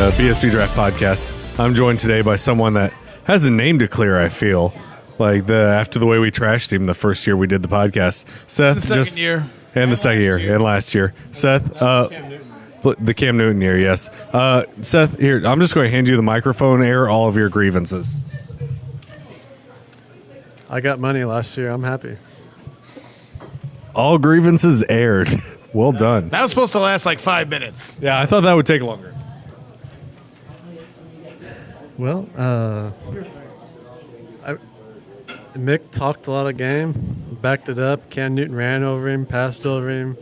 BSB Draft podcast. I'm joined today by someone that has a name to clear, I feel. After the way we trashed him the first year we did the podcast. Seth, The second year. And the second year. And last year. Seth, the Cam Newton year, yes. Seth, here, I'm just going to hand you the microphone, air all of your grievances. I got money last year. I'm happy. All grievances aired. Well done. That was supposed to last like 5 minutes. Yeah, I thought that would take longer. Well, Mick talked a lot of game, backed it up. Cam Newton ran over him, passed over him.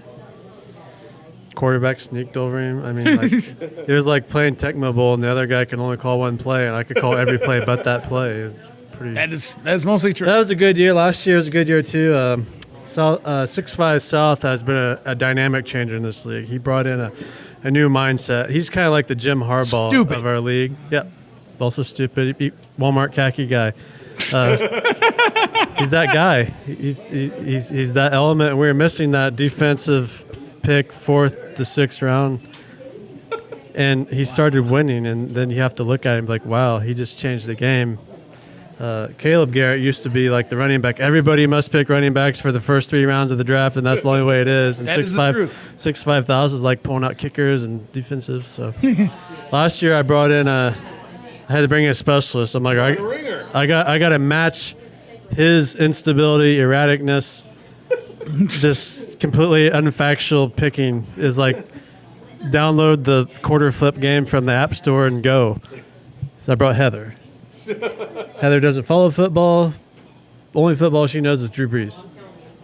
Quarterback sneaked over him. I mean, it was like playing Tecmo Bowl, and the other guy can only call one play, and I could call every play but that play. It was pretty. That's mostly true. That was a good year. Last year was a good year too. 6'5" South has been a dynamic changer in this league. He brought in a new mindset. He's kind of like the Jim Harbaugh of our league. Yep. Also stupid. Walmart khaki guy. He's that guy. He's that element. And we were missing that defensive pick, 4th to 6th round. And he started winning. And then you have to look at him like, wow, he just changed the game. Caleb Garrett used to be like the running back. Everybody must pick running backs for the first 3 rounds of the draft, and that's the only way it is. And 6'5" is like pulling out kickers and defensive. So last year I brought in I had to bring in a specialist. I'm like, I got to match his instability, erraticness. This completely unfactual picking is like download the quarter flip game from the App Store and go. So I brought Heather. Heather doesn't follow football. Only football she knows is Drew Brees.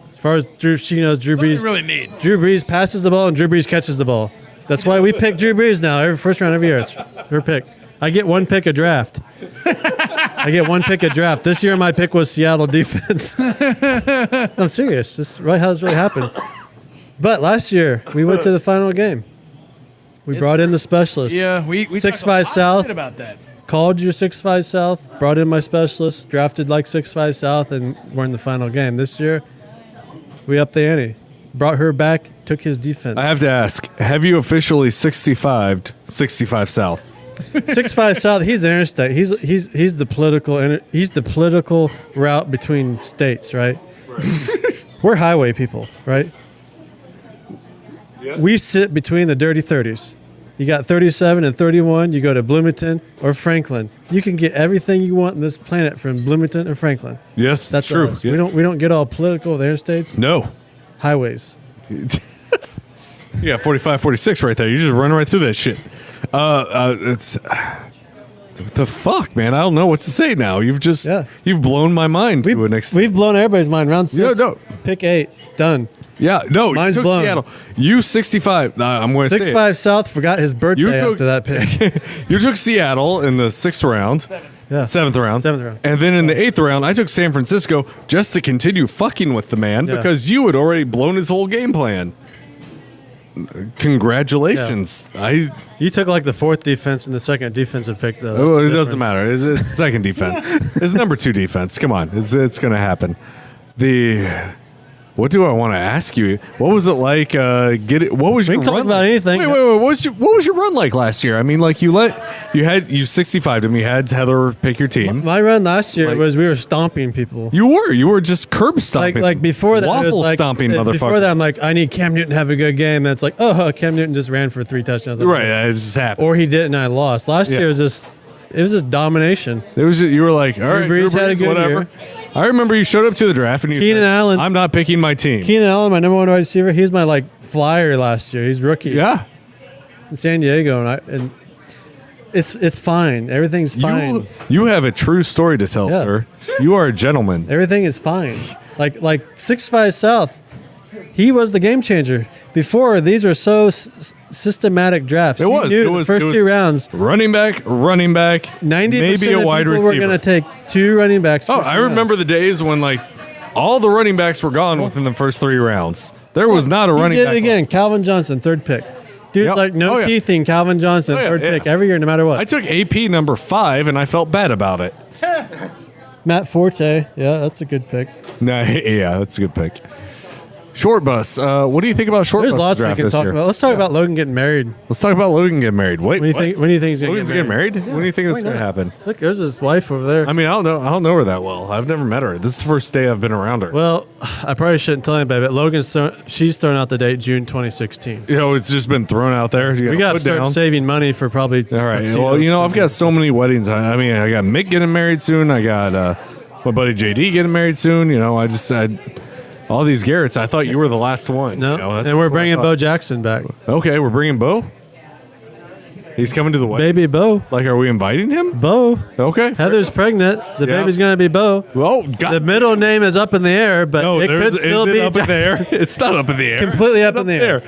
As far as she knows Drew Brees. Really need. Drew Brees passes the ball and Drew Brees catches the ball. That's why we pick Drew Brees now. Every first round every year, it's her pick. I get one pick a draft. This year my pick was Seattle defense. I'm serious. This is right how this really happened. But last year we went to the final game. We brought in the specialist. Yeah, we 6'5" South. About that. Called you 6'5" South, brought in my specialist, drafted like 6'5" South, and we're in the final game. This year, we upped the ante. Brought her back, took his defense. I have to ask, have you officially 65'd 65 South? 6'5" South, he's an interstate. He's the political route between states, right? We're highway people, right? Yes. We sit between the dirty 30s. You got 37 and 31. You go to Bloomington or Franklin. You can get everything you want on this planet from Bloomington or Franklin. Yes, that's true. Yes. We don't get all political with the interstates. No. Highways. Yeah, 45, 46 right there. You just run right through that shit. It's the fuck, man. I don't know what to say now. You've blown my mind to an extent. We've blown everybody's mind. Round 6. No. Pick 8. Done. Yeah, no, mine's you took blown. Seattle. You 65. I'm going to say 6'5" South forgot his birthday after that pick. You took Seattle in the 6th round. Seventh round. And then in the 8th round, I took San Francisco just to continue fucking with the man because you had already blown his whole game plan. Congratulations. Yeah. You took like the 4th defense and the 2nd defensive pick, though. Oh, it doesn't matter. It's second defense. It's number 2 defense. Come on. It's going to happen. What do I want to ask you? What was it like? What was your run? Talk about anything. Wait. What was your run like last year? I mean, like you 65'd him. You had Heather pick your team. My run last year was we were stomping people. You were just curb stomping. Like before that, waffle it was like, stomping motherfuckers. Before that, I'm like, I need Cam Newton to have a good game. And it's like, Cam Newton just ran for 3 touchdowns. Right, it just happened. Or he didn't, and I lost. Last year was just domination. You were like, all right, Drew Brees had a good whatever. Year. I remember you showed up to the draft and you said, Allen, I'm not picking my team. Keenan Allen, my number 1 wide receiver, he's my flyer last year. He's rookie. Yeah. In San Diego, and it's fine. Everything's fine. You have a true story to tell, sir. You are a gentleman. Everything is fine. Like 6'5" South, he was the game changer. Before, these were so systematic drafts. It was the first 2 rounds. Running back, 90% maybe a wide receiver. We're going to take 2 running backs. I remember the days when all the running backs were gone within the first 3 rounds. There was not a running back. Did it again. Calvin Johnson, 3rd pick. Dude, teething Calvin Johnson, 3rd pick every year, no matter what. I took AP number 5, and I felt bad about it. Matt Forte, that's a good pick. Yeah, that's a good pick. Short bus. What do you think about short There's bus lots we draft can this talk year? about. Let's talk about Logan getting married. Let's talk about Logan getting married. Wait, When do you think he's Logan's getting getting married? When do you think it's going to happen? Look, there's his wife over there. I mean, I don't know her that well. I've never met her. This is the first day I've been around her. Well, I probably shouldn't tell anybody, but she's thrown out the date June 2016. You know, it's just been thrown out there. We got to start saving money for probably. All right. Well, you know, I've got so many weddings. I mean, I got Mick getting married soon. I got my buddy JD getting married soon. You know, all these Garretts. I thought you were the last one. No, you know, and we're bringing Bo Jackson back. Okay, we're bringing Bo. He's coming to the wedding. Baby Bo. Like, are we inviting him? Bo. Okay. Heather's pregnant. The Yeah. baby's going to be Bo. Oh, God. The middle name is up in the air, but No, it could still be up in the Jackson. air. It's not up in the air. Completely up in the air.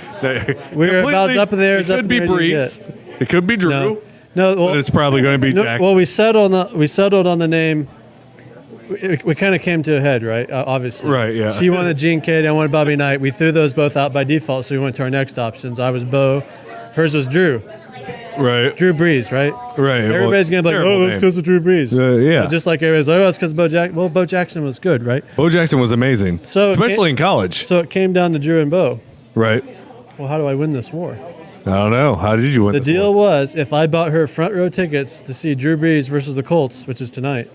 We're about Completely- up in the air. It could be Breeze. It could be Drew. No, well, But it's probably going to be Jack. well, we settled on the name. We kind of came to a head, right? Obviously. Right, yeah. She wanted Gene Katie. I wanted Bobby Knight. We threw those both out by default, so we went to our next options. I was Bo. Hers was Drew. Right. Drew Brees, right? Right. Everybody's going to be like, oh, that's because of Drew Brees. Yeah. Just like everybody's like, oh, that's because of Bo Jackson. Well, Bo Jackson was good, right? Bo Jackson was amazing. So especially in college. So it came down to Drew and Bo. Right. Well, how do I win this war? I don't know. How did you win The this deal one? was if I bought her front row tickets to see Drew Brees versus the Colts, which is tonight,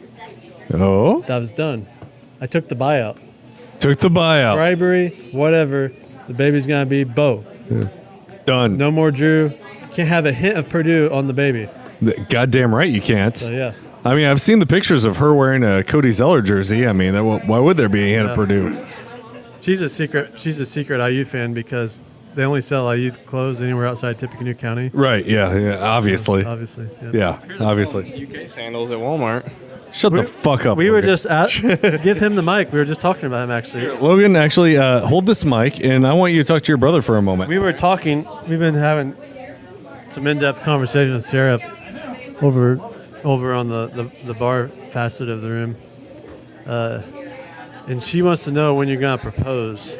Oh. that was done. I took the buyout. Took the buyout. Bribery, whatever. The baby's going to be Bo. Done. No more Drew. Can't have a hint of Purdue on the baby. Goddamn right you can't. So, yeah. I mean, I've seen the pictures of her wearing a Cody Zeller jersey. I mean, why would there be a hint of Purdue? She's a secret IU fan because they only sell IU clothes anywhere outside Tippecanoe County. Right, yeah, obviously. Obviously. Yeah, obviously. UK sandals at Walmart. Shut the fuck up. We were Logan. just give him the mic. We were just talking about him, actually. Logan, actually, hold this mic, and I want you to talk to your brother for a moment. We were talking. We've been having some in-depth conversation with Sarah over on the bar facet of the room, and she wants to know when you're gonna propose.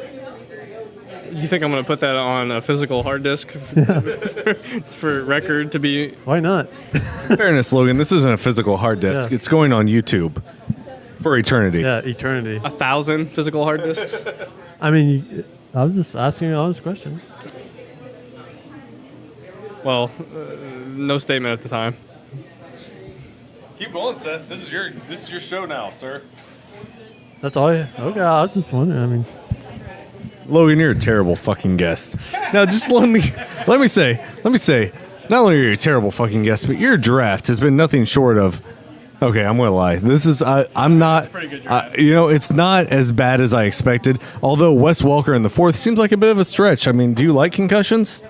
You think I'm going to put that on a physical hard disk for record to be? Why not? Fairness, Logan, this isn't a physical hard disk. Yeah. It's going on YouTube for eternity. Yeah, eternity. 1,000 physical hard disks? I mean, I was just asking an honest question. Well, no statement at the time. Keep going, Seth. This is your show now, sir. That's all. Okay, I was just wondering. I mean, Logan, you're a terrible fucking guest. Now, just let me say, not only are you a terrible fucking guest, but your draft has been nothing short of. Okay, I'm gonna lie. This is I'm not. pretty good draft. It's not as bad as I expected. Although Wes Welker in the fourth seems like a bit of a stretch. I mean, do you like concussions?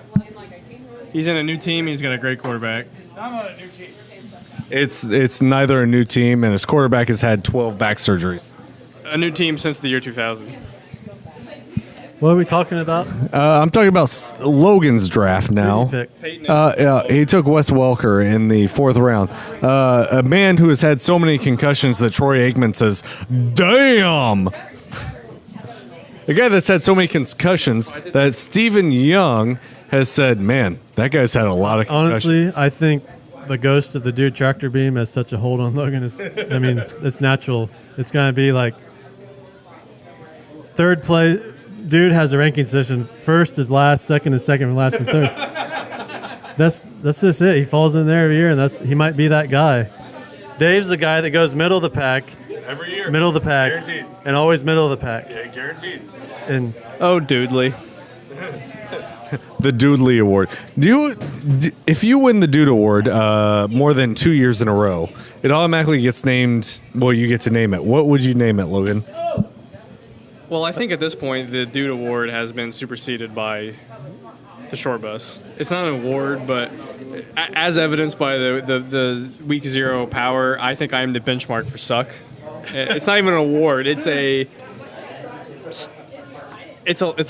He's in a new team. He's got a great quarterback. I'm on a new team. It's neither a new team, and his quarterback has had 12 back surgeries. A new team since the year 2000. what are we talking about? I'm talking about Logan's draft now. Pick. Peyton He took Wes Welker in the fourth round. A man who has had so many concussions that Troy Aikman says, "Damn." A guy that's had so many concussions that Stephen Young has said, "Man, that guy's had a lot of concussions." Honestly, I think the ghost of the dude tractor beam has such a hold on Logan. I mean, it's natural. It's going to be like third place. Dude has a ranking system. First is last, second is second, and last and third. That's just it. He falls in there every year, and he might be that guy. Dave's the guy that goes middle of the pack, every year, middle of the pack, Guaranteed. and always middle of the pack. Yeah, guaranteed. And Oh, Doodley. The Doodley Award. If you win the Dude Award more than 2 years in a row, it automatically gets named. Well, you get to name it. What would you name it, Logan? Well, I think at this point, the Dude Award has been superseded by the short bus. It's not an award, but as evidenced by the week 0 power, I think I am the benchmark for suck. It's not even an award. It's a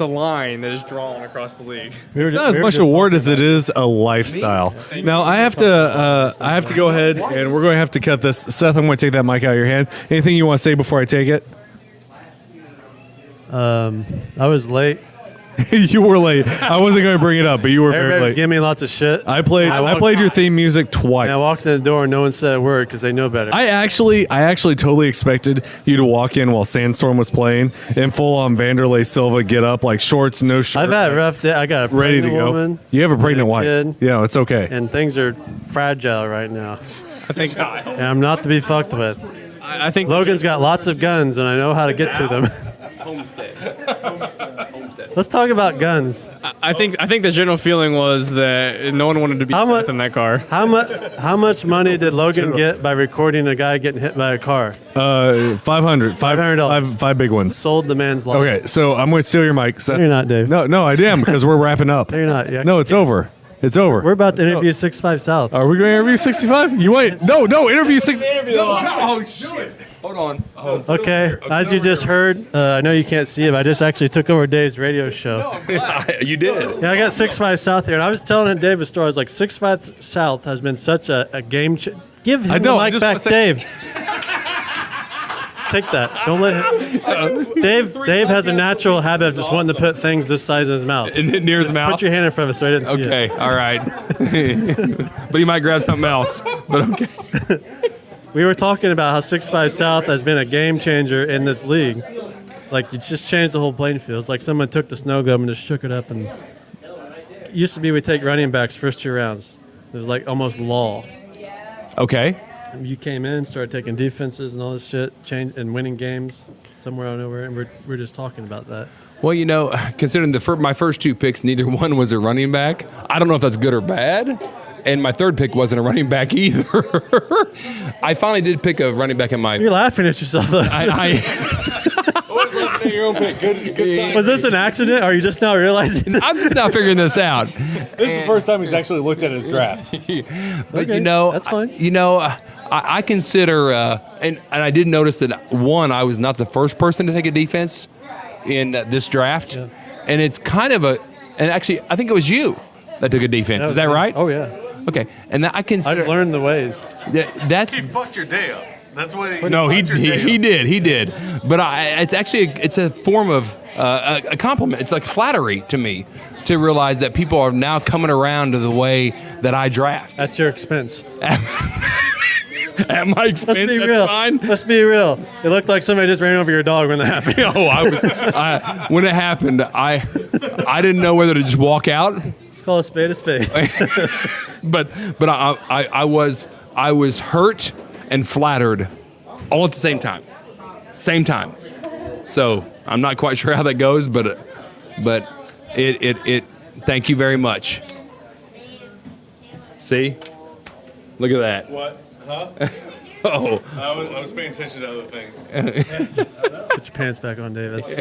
line that is drawn across the league. It's not as much award as it is a lifestyle. Now I have to go ahead and we're going to have to cut this. Seth, I'm going to take that mic out of your hand. Anything you want to say before I take it? I was late You were late. I wasn't going to bring it up, but you were very Everybody was late. giving me lots of shit. I played your theme music twice. And I walked in the door and no one said a word because they know better. I actually totally expected you to walk in while Sandstorm was playing in full on Vanderlei Silva get up, like shorts, no shirt. I've had a rough day. I got a ready to pregnant go. woman. You have a pregnant wife. kid. Yeah, it's okay. And things are fragile right now. I think And I'm not to be fucked with. I think Logan's got lots of guns and I know how to get to them. Homestead. Let's talk about guns. I think the general feeling was that no one wanted to be How Seth mu- in that car. How much money did Logan get by recording a guy getting hit by a car? $500. $500. Five big ones. Sold the man's life. Okay, so I'm going to steal your mic. Seth. No, you're not, Dave. No, I am because we're wrapping up. No, you're not. Yeah. No, it's over. It's over. We're about to interview 65 South. Are we going to interview 65? You wait. No, interview 65. Oh, shit. Hold on. Okay, as you just heard, I know you can't see it, but I just actually took over Dave's radio show. You did. Yeah, I got 65 South here, and I was telling Dave a story. I was like, 65 South has been such a game changer. Give him know, the I mic just back, wanna say- Dave. Take that. Don't let him. Dave has a natural habit of just wanting to put things this size in his mouth. Near his Just mouth. put your hand in front of it so I didn't see it. Okay, all right. But he might grab something else. But okay. We were talking about how 65 South has been a game changer in this league. Like, you just changed the whole playing field. It's like someone took the snow globe and just shook it up. And it used to be we take running backs first 2 rounds. It was like almost law. Okay. You came in, started taking defenses and all this shit, and winning games somewhere out of nowhere, and we're just talking about that. Well, you know, considering my first 2 picks, neither one was a running back. I don't know if that's good or bad. And my 3rd pick wasn't a running back either. I finally did pick a running back in my. You're laughing at yourself. Though. Always laughing at your own pick. Good sign. Was this an accident? Or are you just now realizing? I'm just now figuring this out. This is the first time he's actually looked at his draft. But Okay, you know, that's fine. You know, I consider, and I did notice that I was not the first person to take a defense in this draft, and it's kind of and actually I think it was you that took a defense. Is that right? Oh yeah. Okay, and I consider I've learned the ways. that's. He fucked your day up. That's what No, he did. But it's actually it's a form of a compliment. It's like flattery to me to realize that people are now coming around to the way that I draft. At your expense. At my expense, Let's be that's real. fine. Let's be real. It looked like somebody just ran over your dog when that happened. When it happened, I didn't know whether to just walk out. Call a spade a spade. But I was hurt and flattered all at the same time. So I'm not quite sure how that goes, but it thank you very much. See? Look at that. What? Huh? Oh. I was paying attention to other things. Put your pants back on, Dave. That's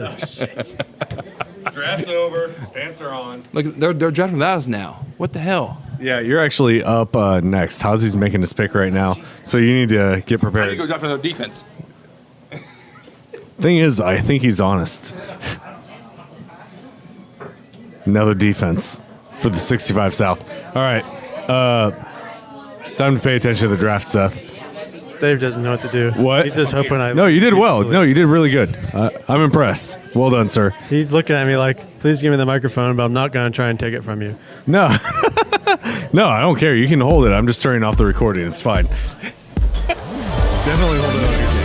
Draft's over. Pants are on. Look, they're drafting without us now. What the hell? Yeah, you're actually up next. Howzy's making his pick right now, so you need to get prepared. Go draft another defense. Thing is, I think he's honest. Another defense for the 65 South. All right. Time to pay attention to the draft, Seth. Dave doesn't know what to do. What? He's just hoping I. No, you did well. No, you did really good. I'm impressed. Well done, sir. He's looking at me like, please give me the microphone, but I'm not going to try and take it from you. No. No, I don't care. You can hold it. I'm just turning off the recording. It's fine. Definitely hold it on.